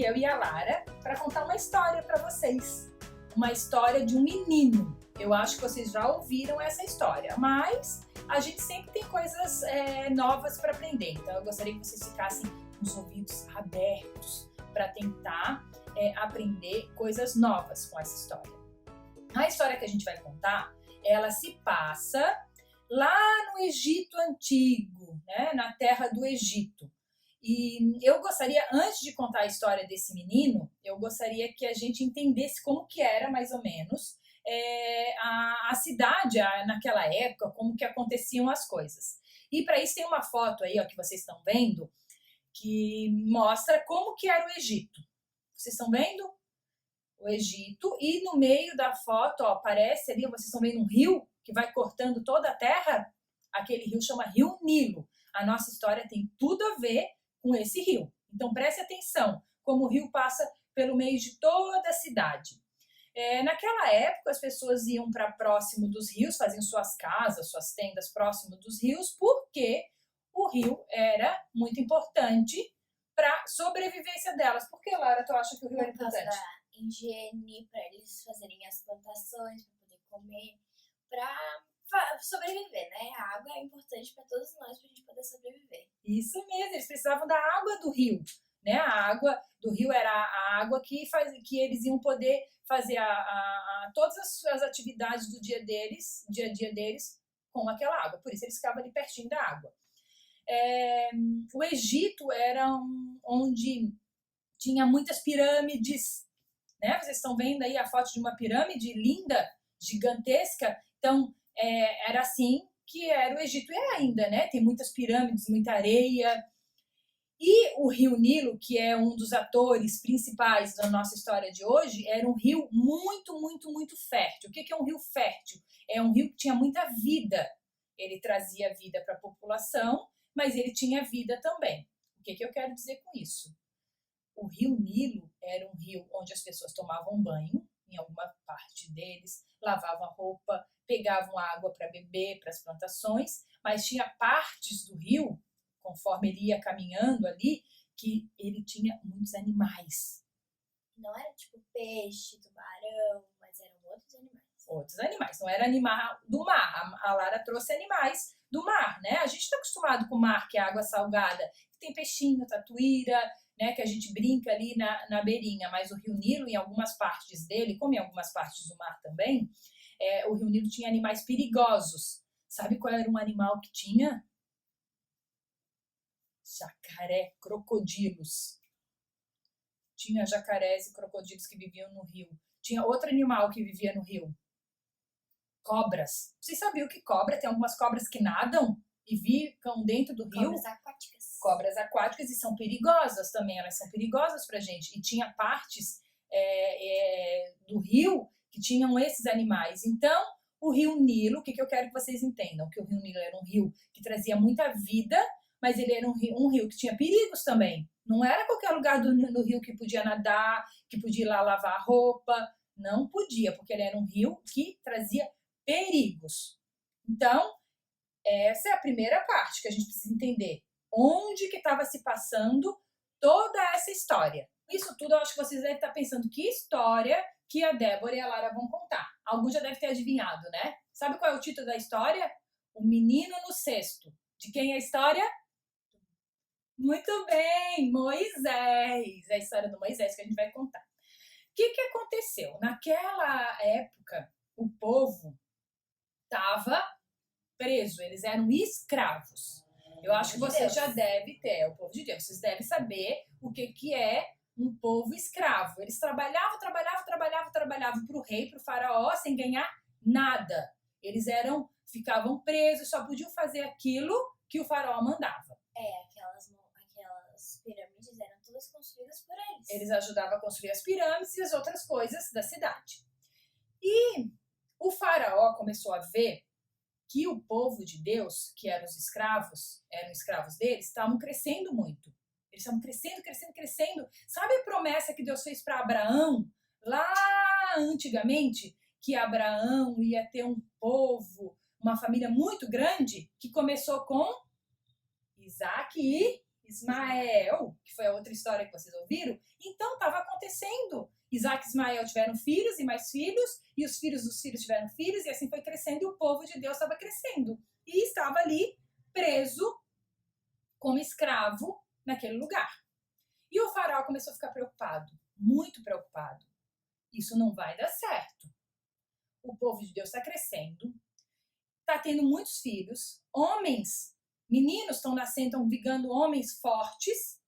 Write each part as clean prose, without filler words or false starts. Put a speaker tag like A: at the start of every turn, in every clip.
A: aqui, eu e a Lara, para contar uma história para vocês. Uma história de um menino. Eu acho que vocês já ouviram essa história, mas a gente sempre tem coisas novas para aprender. Então eu gostaria que vocês ficassem com os ouvidos abertos para tentar aprender coisas novas com essa história. A história que a gente vai contar, ela se passa lá no Egito Antigo, né? Na terra do Egito. E eu gostaria, antes de contar a história desse menino, eu gostaria que a gente entendesse como que era, mais ou menos, a cidade naquela época, como que aconteciam as coisas. E para isso tem uma foto aí, ó, que vocês estão vendo, que mostra como que era o Egito. Vocês estão vendo? O Egito, e no meio da foto, ó, aparece ali, vocês estão vendo um rio que vai cortando toda a terra? Aquele rio chama Rio Nilo. A nossa história tem tudo a ver com esse rio. Então preste atenção, como o rio passa pelo meio de toda a cidade. Naquela época as pessoas iam para próximo dos rios, faziam suas casas, suas tendas próximo dos rios, porque o rio era muito importante para a sobrevivência delas. Por que, Lara, tu acha que o rio era importante?
B: Por causa da higiene, para eles fazerem as plantações, para poder comer, para sobreviver, né? A água é importante para todos nós, para a gente poder sobreviver.
A: Isso mesmo, eles precisavam da água do rio, né? A água do rio era a água que eles iam poder fazer todas as atividades do dia a dia deles com aquela água. Por isso eles ficavam ali pertinho da água. O Egito era onde tinha muitas pirâmides, né? Vocês estão vendo aí a foto de uma pirâmide linda, gigantesca. Então, era assim que era o Egito, e é ainda, né? Tem muitas pirâmides, muita areia. E o Rio Nilo, que é um dos atores principais da nossa história de hoje, era um rio muito, muito, muito fértil. O que é um rio fértil? É um rio que tinha muita vida. Ele trazia vida para a população, mas ele tinha vida também. O que eu quero dizer com isso? O Rio Nilo era um rio onde as pessoas tomavam banho, em alguma parte deles, lavavam a roupa, pegavam água para beber, para as plantações, mas tinha partes do rio, conforme ele ia caminhando ali, que ele tinha muitos animais.
B: Não era tipo peixe, tubarão, mas eram outros animais.
A: Outros animais, não era animal do mar. A Lara trouxe animais do mar, né? A gente está acostumado com o mar, que é água salgada, que tem peixinho, tatuíra, né, que a gente brinca ali na beirinha, mas o Rio Nilo, em algumas partes dele, como em algumas partes do mar também, o Rio Nilo tinha animais perigosos. Sabe qual era um animal que tinha? Jacaré, crocodilos. Tinha jacarés e crocodilos que viviam no rio. Tinha outro animal que vivia no rio. Cobras. Vocês sabiam que cobra, tem algumas cobras que nadam e ficam dentro do rio?
B: Cobras aquáticas.
A: Cobras aquáticas, e são perigosas também, elas são perigosas pra gente. E tinha partes do rio que tinham esses animais. Então, o Rio Nilo, o que eu quero que vocês entendam? Que o Rio Nilo era um rio que trazia muita vida, mas ele era um rio que tinha perigos também. Não era qualquer lugar no rio que podia nadar, que podia ir lá lavar a roupa. Não podia, porque ele era um rio que trazia perigos. Então, essa é a primeira parte que a gente precisa entender. Onde que estava se passando toda essa história. Isso tudo eu acho que vocês devem estar pensando, que história que a Débora e a Lara vão contar. Alguns já devem ter adivinhado, né? Sabe qual é o título da história? O Menino no Cesto. De quem é a história? Muito bem, Moisés. É a história do Moisés que a gente vai contar. O que aconteceu? Naquela época, o povo estava preso, eles eram escravos. Eu acho que você já deve ter, o povo de Deus, vocês devem saber o que é um povo escravo. Eles trabalhavam para o rei, para o faraó, sem ganhar nada. Eles ficavam presos, só podiam fazer aquilo que o faraó mandava.
B: Aquelas pirâmides eram todas construídas por eles.
A: Eles ajudavam a construir as pirâmides e as outras coisas da cidade. E o faraó começou a ver que o povo de Deus, que eram escravos deles, estavam crescendo muito. Eles estavam crescendo. Sabe a promessa que Deus fez para Abraão, lá antigamente? Que Abraão ia ter um povo, uma família muito grande, que começou com Isaac e Ismael, que foi a outra história que vocês ouviram, então estava acontecendo. Isaac e Ismael tiveram filhos e mais filhos, e os filhos dos filhos tiveram filhos, e assim foi crescendo, e o povo de Deus estava crescendo. E estava ali, preso, como escravo, naquele lugar. E o faraó começou a ficar preocupado, muito preocupado. Isso não vai dar certo. O povo de Deus está crescendo, está tendo muitos filhos, homens, meninos estão nascendo, estão vigando homens fortes.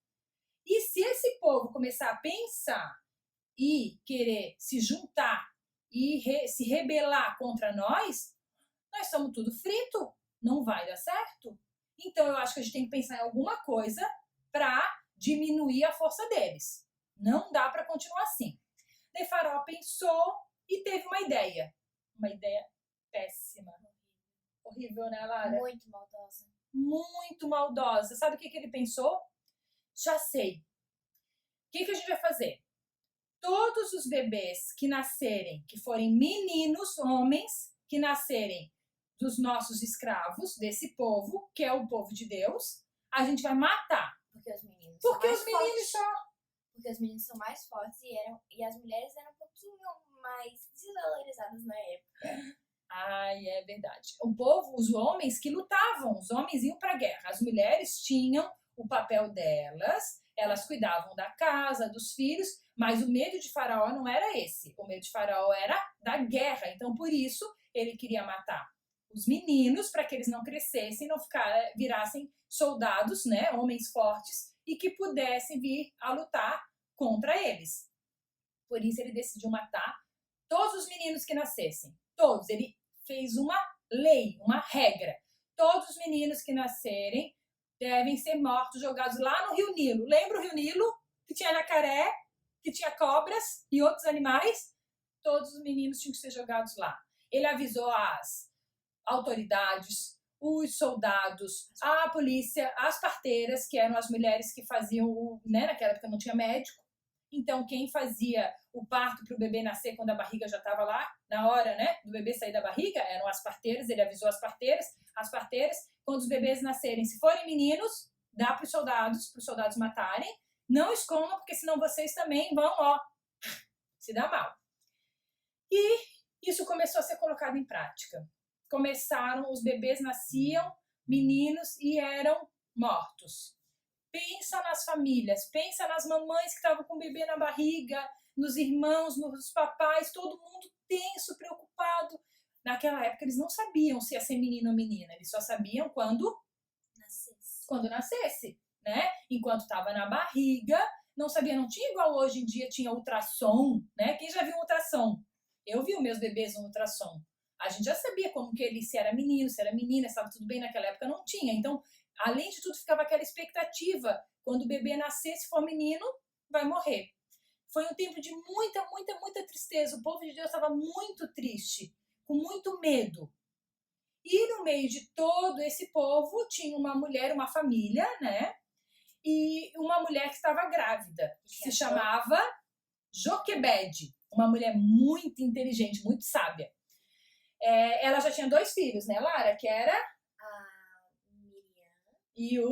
A: E se esse povo começar a pensar e querer se juntar e se rebelar contra nós estamos tudo frito, não vai dar certo. Então eu acho que a gente tem que pensar em alguma coisa para diminuir a força deles. Não dá para continuar assim. Daí Faraó pensou e teve uma ideia péssima. Horrível, né, Lara?
B: Muito maldosa.
A: Muito maldosa. Sabe o que ele pensou? Já sei. O que a gente vai fazer? Todos os bebês que nascerem, que forem meninos, homens, que nascerem dos nossos escravos, desse povo, que é o povo de Deus, a gente vai matar.
B: Porque os meninos
A: Porque
B: são
A: os meninos só.
B: Porque os meninos são mais fortes e as mulheres eram um pouquinho mais desvalorizadas na época.
A: Ai, é verdade. O povo, os homens que lutavam, os homens iam para a guerra. As mulheres tinham o papel delas, elas cuidavam da casa, dos filhos, mas o medo de Faraó não era esse. O medo de Faraó era da guerra. Então, por isso, ele queria matar os meninos para que eles não crescessem, não virassem soldados, né, homens fortes, e que pudessem vir a lutar contra eles. Por isso, ele decidiu matar todos os meninos que nascessem. Todos. Ele fez uma lei, uma regra. Todos os meninos que nascerem devem ser mortos, jogados lá no Rio Nilo. Lembra o Rio Nilo? Que tinha jacaré, que tinha cobras e outros animais? Todos os meninos tinham que ser jogados lá. Ele avisou as autoridades, os soldados, a polícia, as parteiras, que eram as mulheres que faziam, né, naquela época não tinha médico. Então, quem fazia o parto para o bebê nascer quando a barriga já estava lá, na hora, né, do bebê sair da barriga, eram as parteiras. Ele avisou as parteiras, quando os bebês nascerem, se forem meninos, dá para os soldados matarem. Não escondam, porque senão vocês também vão, se dar mal. E isso começou a ser colocado em prática. Os bebês nasciam, meninos, e eram mortos. Pensa nas famílias, pensa nas mamães que estavam com o bebê na barriga, nos irmãos, nos papais, todo mundo tenso, preocupado. Naquela época eles não sabiam se ia ser menino ou menina, eles só sabiam quando nascesse, né? Enquanto estava na barriga, não sabia, não tinha igual hoje em dia, tinha ultrassom, né? Quem já viu um ultrassom? Eu vi os meus bebês no ultrassom. A gente já sabia como que ele, se era menino, se era menina, estava tudo bem. Naquela época não tinha. Então, além de tudo, ficava aquela expectativa. Quando o bebê nascer, se for menino, vai morrer. Foi um tempo de muita, muita, muita tristeza. O povo de Deus estava muito triste, com muito medo. E no meio de todo esse povo, tinha uma mulher, uma família, né? E uma mulher que estava grávida, que se chamava Joquebede. Uma mulher muito inteligente, muito sábia. Ela já tinha 2 filhos, né, Lara? Que era
B: a Miriam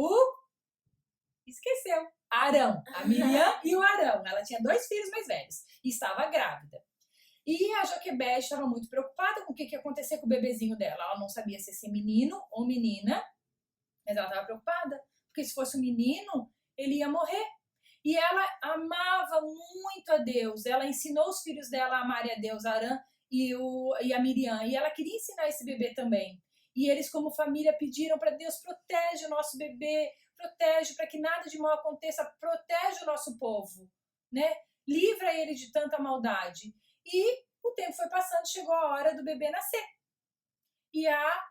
A: e esqueceu. Arão. A Miriam e o Arão. Ela tinha 2 filhos mais velhos e estava grávida. E a Joquebede estava muito preocupada com o que ia acontecer com o bebezinho dela. Ela não sabia se ia ser menino ou menina, mas ela estava preocupada, porque se fosse um menino, ele ia morrer. E ela amava muito a Deus. Ela ensinou os filhos dela a amarem a Deus, Arão e a Miriam, e ela queria ensinar esse bebê também. E eles, como família, pediram para Deus: protege o nosso bebê, protege para que nada de mal aconteça, protege o nosso povo, né? Livra ele de tanta maldade. E o tempo foi passando, chegou a hora do bebê nascer. E a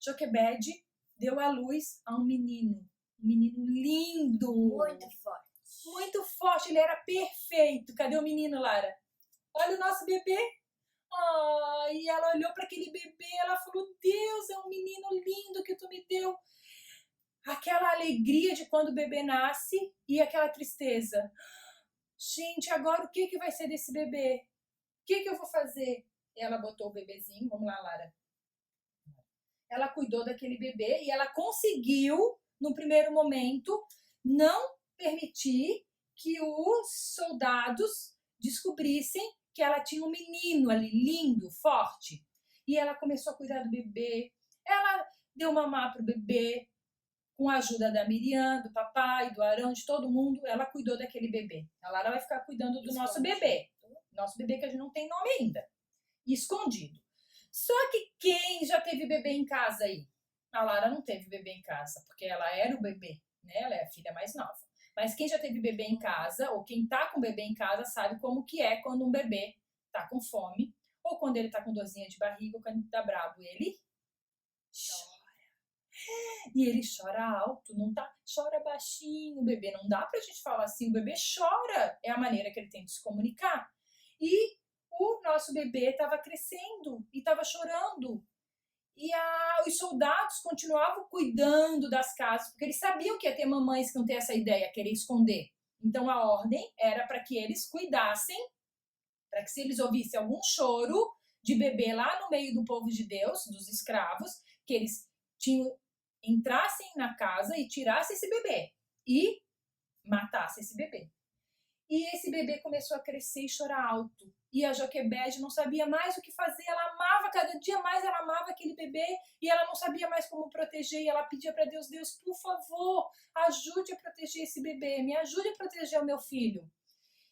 A: Joquebede deu à luz a um menino lindo.
B: muito forte.
A: Muito forte, ele era perfeito. Cadê o menino, Lara? Olha o nosso bebê. E ela olhou para aquele bebê, ela falou: Deus, é um menino lindo que tu me deu. Aquela alegria de quando o bebê nasce e aquela tristeza. Gente, agora o que vai ser desse bebê? O que eu vou fazer? E ela botou o bebezinho, vamos lá, Lara. Ela cuidou daquele bebê e ela conseguiu, no primeiro momento, não permitir que os soldados descobrissem que ela tinha um menino ali, lindo, forte. E ela começou a cuidar do bebê. Ela deu mamar pro bebê, com a ajuda da Miriam, do papai, do Arão, de todo mundo. Ela cuidou daquele bebê. A Lara vai ficar cuidando do nosso bebê. Nosso bebê que a gente não tem nome ainda. Escondido. Só que quem já teve bebê em casa aí? A Lara não teve bebê em casa, porque ela era o bebê, né? Ela é a filha mais nova. Mas quem já teve bebê em casa, ou quem tá com bebê em casa, sabe como que é quando um bebê tá com fome, ou quando ele tá com dorzinha de barriga, ou quando ele tá bravo. Ele chora. E ele chora alto, não tá? Chora baixinho. O bebê não dá pra gente falar assim, o bebê chora. É a maneira que ele tem de se comunicar. E o nosso bebê estava crescendo e estava chorando. E os soldados continuavam cuidando das casas, porque eles sabiam que ia ter mamães que não tem essa ideia, querer esconder. Então a ordem era para que eles cuidassem, para que se eles ouvissem algum choro de bebê lá no meio do povo de Deus, dos escravos, que eles entrassem na casa e tirassem esse bebê e matassem esse bebê. E esse bebê começou a crescer e chorar alto. E a Joquebede não sabia mais o que fazer. Ela amava, cada dia mais ela amava aquele bebê. E ela não sabia mais como proteger. E ela pedia para Deus, Deus, por favor, ajude a proteger esse bebê. Me ajude a proteger o meu filho.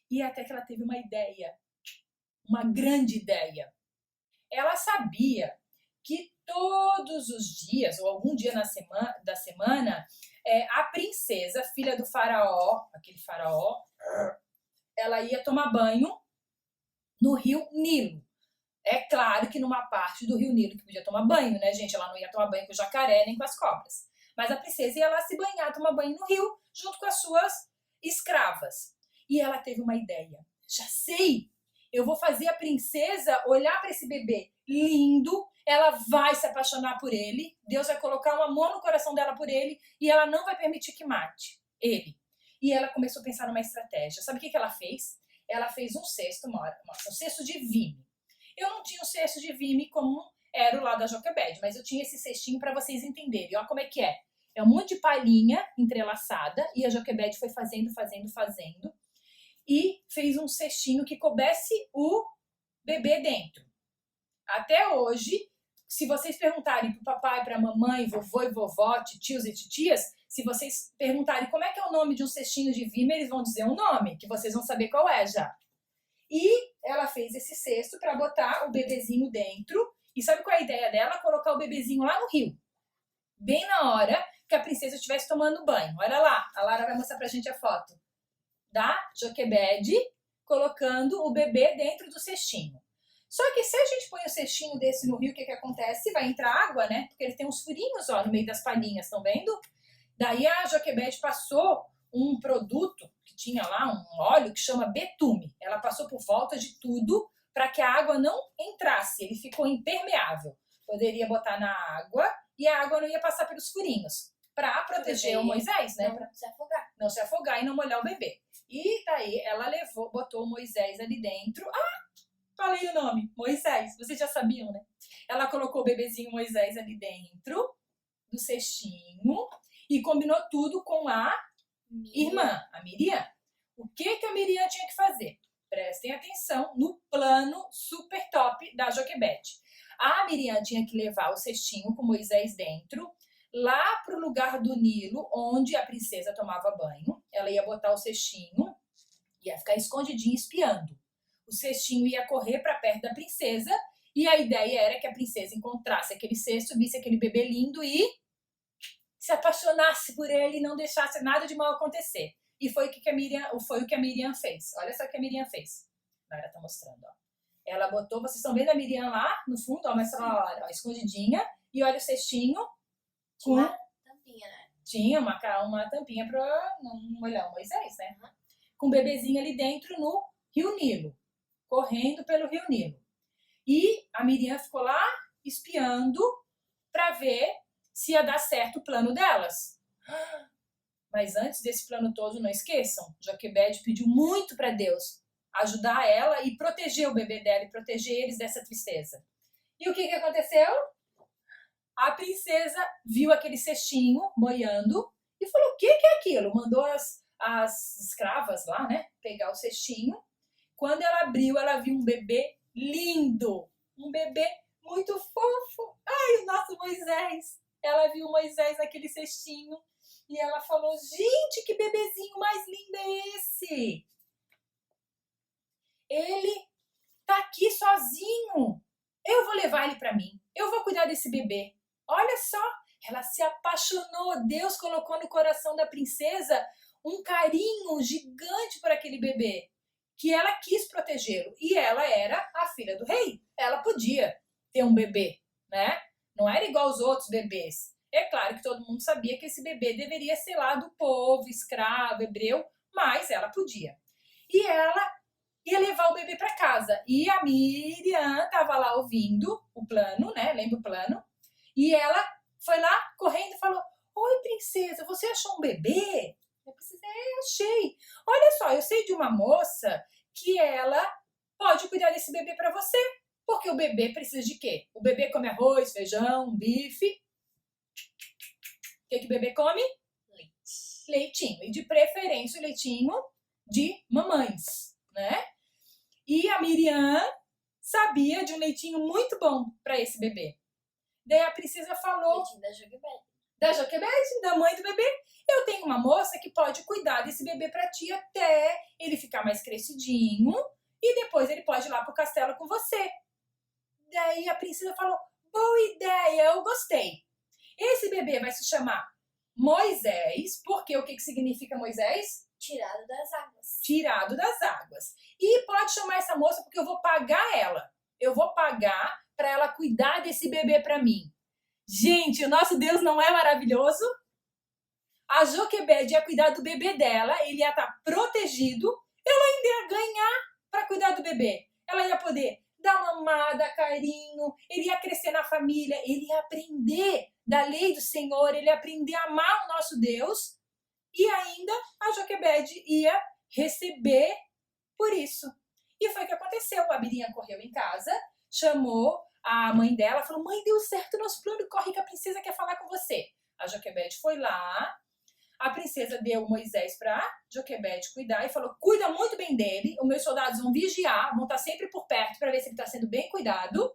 A: E até que ela teve uma ideia. Uma grande ideia. Ela sabia que todos os dias, ou algum dia da semana, a princesa, filha do faraó, aquele faraó, ela ia tomar banho no rio Nilo. É claro que numa parte do rio Nilo que podia tomar banho, né, gente? Ela não ia tomar banho com o jacaré nem com as cobras. Mas a princesa ia lá se banhar, tomar banho no rio, junto com as suas escravas. E ela teve uma ideia. Já sei! Eu vou fazer a princesa olhar para esse bebê lindo, ela vai se apaixonar por ele, Deus vai colocar um amor no coração dela por ele e ela não vai permitir que mate ele. E ela começou a pensar numa estratégia. Sabe o que ela fez? Ela fez um cesto, um cesto de vime. Eu não tinha um cesto de vime como era o lá da Joquebede, mas eu tinha esse cestinho para vocês entenderem. Olha como é que é. É um monte de palhinha entrelaçada e a Joquebede foi fazendo e fez um cestinho que coubesse o bebê dentro. Até hoje, se vocês perguntarem pro papai, pra mamãe, vovô e vovó, tios e titias, se vocês perguntarem como é que é o nome de um cestinho de vime, eles vão dizer um nome, que vocês vão saber qual é já. E ela fez esse cesto para botar o bebezinho dentro. E sabe qual é a ideia dela? Colocar o bebezinho lá no rio. Bem na hora que a princesa estivesse tomando banho. Olha lá, a Lara vai mostrar pra gente a foto da Joquebede colocando o bebê dentro do cestinho. Só que se a gente põe um cestinho desse no rio, o que acontece? Vai entrar água, né? Porque ele tem uns furinhos, ó, no meio das palhinhas, estão vendo? Daí a Joquebede passou um produto que tinha lá, um óleo que chama betume. Ela passou por volta de tudo para que a água não entrasse. Ele ficou impermeável. Poderia botar na água e a água não ia passar pelos furinhos. Para proteger o Moisés, né?
B: Não se afogar.
A: Não se afogar e não molhar o bebê. E daí ela botou o Moisés ali dentro. Falei o nome, Moisés. Vocês já sabiam, né? Ela colocou o bebezinho Moisés ali dentro do cestinho e combinou tudo com a irmã, a Miriam. O que a Miriam tinha que fazer? Prestem atenção no plano super top da Joquebede. A Miriam tinha que levar o cestinho com Moisés dentro lá para o lugar do Nilo, onde a princesa tomava banho. Ela ia botar o cestinho, ia ficar escondidinha espiando. O cestinho ia correr para perto da princesa e a ideia era que a princesa encontrasse aquele cesto, visse aquele bebê lindo e se apaixonasse por ele e não deixasse nada de mal acontecer. E foi o que a Miriam fez. Olha só o que a Miriam fez. A Lara tá mostrando, ó. Ela botou, vocês estão vendo a Miriam lá no fundo, ó, mas ó, escondidinha, e olha o cestinho com
B: uma tampinha, né?
A: Tinha uma tampinha para não molhar o Moisés, né? Com o bebezinho ali dentro no Rio Nilo, correndo pelo Rio Nilo. E a Miriam ficou lá espiando para ver se ia dar certo o plano delas. Mas antes desse plano todo, não esqueçam, Joquebede pediu muito para Deus ajudar ela e proteger o bebê dela e proteger eles dessa tristeza. E o que aconteceu? A princesa viu aquele cestinho boiando e falou, o que é aquilo? Mandou as escravas lá, né, pegar o cestinho. Quando ela abriu, ela viu um bebê lindo, um bebê muito fofo. Ai, o nosso Moisés. Ela viu Moisés naquele cestinho e ela falou, gente, que bebezinho mais lindo é esse? Ele tá aqui sozinho. Eu vou levar ele para mim. Eu vou cuidar desse bebê. Olha só, ela se apaixonou. Deus colocou no coração da princesa um carinho gigante por aquele bebê, que ela quis protegê-lo. E ela era a filha do rei. Ela podia ter um bebê, né? Não era igual aos outros bebês. É claro que todo mundo sabia que esse bebê deveria ser lá do povo, escravo, hebreu, mas ela podia. E ela ia levar o bebê para casa. E a Miriam estava lá ouvindo o plano, né? Lembra o plano? E ela foi lá correndo e falou, oi, princesa, você achou um bebê? Eu precisei, achei. Olha só, eu sei de uma moça que ela pode cuidar desse bebê para você. Porque o bebê precisa de quê? O bebê come arroz, feijão, bife. O que o bebê come?
B: Leite.
A: Leitinho. E de preferência o leitinho de mamães, né? E a Miriam sabia de um leitinho muito bom para esse bebê. Daí a princesa falou...
B: Leitinho da Joquebede.
A: Da Joquebede, da mãe do bebê. Eu tenho uma moça que pode cuidar desse bebê para ti até ele ficar mais crescidinho e depois ele pode ir lá pro castelo com você. Daí a princesa falou, boa ideia, eu gostei. Esse bebê vai se chamar Moisés, porque o que significa Moisés?
B: Tirado das águas.
A: Tirado das águas. E pode chamar essa moça porque eu vou pagar ela. Eu vou pagar para ela cuidar desse bebê para mim. Gente, o nosso Deus não é maravilhoso? A Joquebede ia cuidar do bebê dela, ele ia estar protegido, ela ainda ia ganhar para cuidar do bebê. Ela ia poder dar mamada, carinho, ele ia crescer na família, ele ia aprender da lei do Senhor, ele ia aprender a amar o nosso Deus e ainda a Joquebede ia receber por isso. E foi o que aconteceu. A Miriam correu em casa, chamou a mãe dela, falou, mãe, deu certo o nosso plano, corre que a princesa quer falar com você. A Joquebede foi lá, a princesa deu Moisés para Joquebede cuidar e falou, cuida muito bem dele, os meus soldados vão vigiar, vão estar sempre por perto para ver se ele está sendo bem cuidado.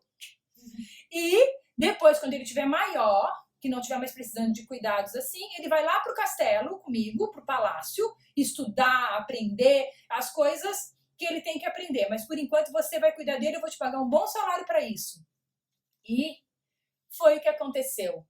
A: E depois, quando ele estiver maior, que não estiver mais precisando de cuidados assim, ele vai lá pro castelo comigo, pro palácio, estudar, aprender as coisas que ele tem que aprender. Mas por enquanto você vai cuidar dele, eu vou te pagar um bom salário para isso. E foi o que aconteceu.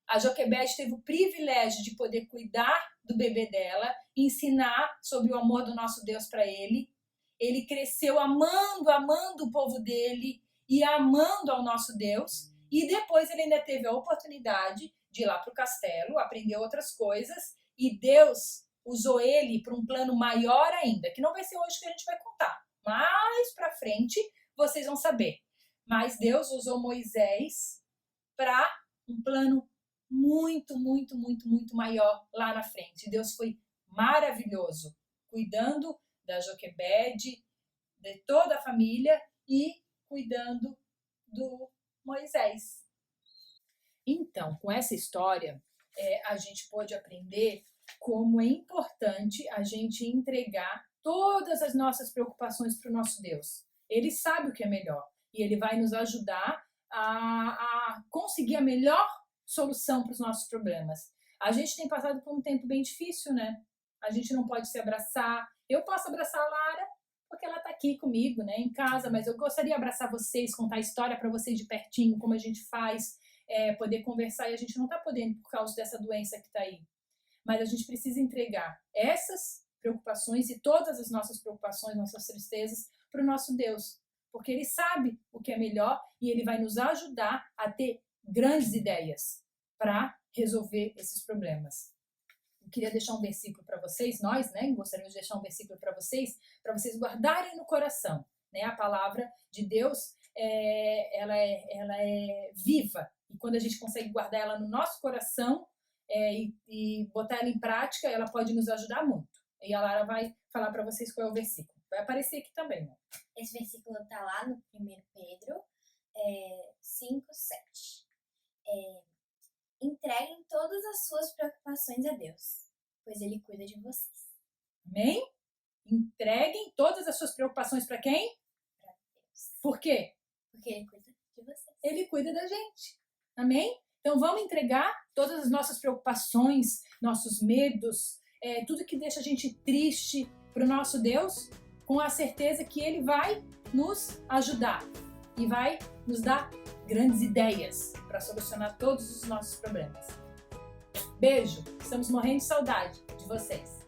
A: A Joquebede teve o privilégio de poder cuidar do bebê dela, ensinar sobre o amor do nosso Deus para ele. Ele cresceu amando o povo dele e amando ao nosso Deus. E depois ele ainda teve a oportunidade de ir lá para o castelo, aprender outras coisas. E Deus usou ele para um plano maior ainda, que não vai ser hoje que a gente vai contar. Mais para frente vocês vão saber. Mas Deus usou Moisés para um plano muito maior lá na frente. Deus foi maravilhoso, cuidando da Joquebede, de toda a família e cuidando do Moisés. Então, com essa história, a gente pode aprender como é importante a gente entregar todas as nossas preocupações para o nosso Deus. Ele sabe o que é melhor e ele vai nos ajudar a conseguir a melhor solução para os nossos problemas. A gente tem passado por um tempo bem difícil, né? A gente não pode se abraçar. Eu posso abraçar a Lara porque ela está aqui comigo, né, em casa, mas eu gostaria de abraçar vocês, contar a história para vocês de pertinho, como a gente faz, poder conversar, e a gente não está podendo por causa dessa doença que está aí. Mas a gente precisa entregar essas preocupações e todas as nossas preocupações, nossas tristezas, para o nosso Deus, porque Ele sabe o que é melhor e Ele vai nos ajudar a ter grandes ideias para resolver esses problemas. Eu queria deixar um versículo para vocês, nós, né, gostaríamos de deixar um versículo para vocês guardarem no coração, né, a palavra de Deus, ela é viva, e quando a gente consegue guardar ela no nosso coração e botar ela em prática, ela pode nos ajudar muito. E a Lara vai falar para vocês qual é o versículo. Vai aparecer aqui também, né?
B: Esse versículo está lá no 1 Pedro 5:7. Entreguem todas as suas preocupações a Deus, pois Ele cuida de vocês.
A: Amém? Entreguem todas as suas preocupações para quem?
B: Para Deus.
A: Por quê?
B: Porque Ele cuida de vocês.
A: Ele cuida da gente. Amém? Então vamos entregar todas as nossas preocupações, nossos medos, tudo que deixa a gente triste para o nosso Deus, com a certeza que Ele vai nos ajudar e vai nos dar grandes ideias para solucionar todos os nossos problemas. Beijo, estamos morrendo de saudade de vocês.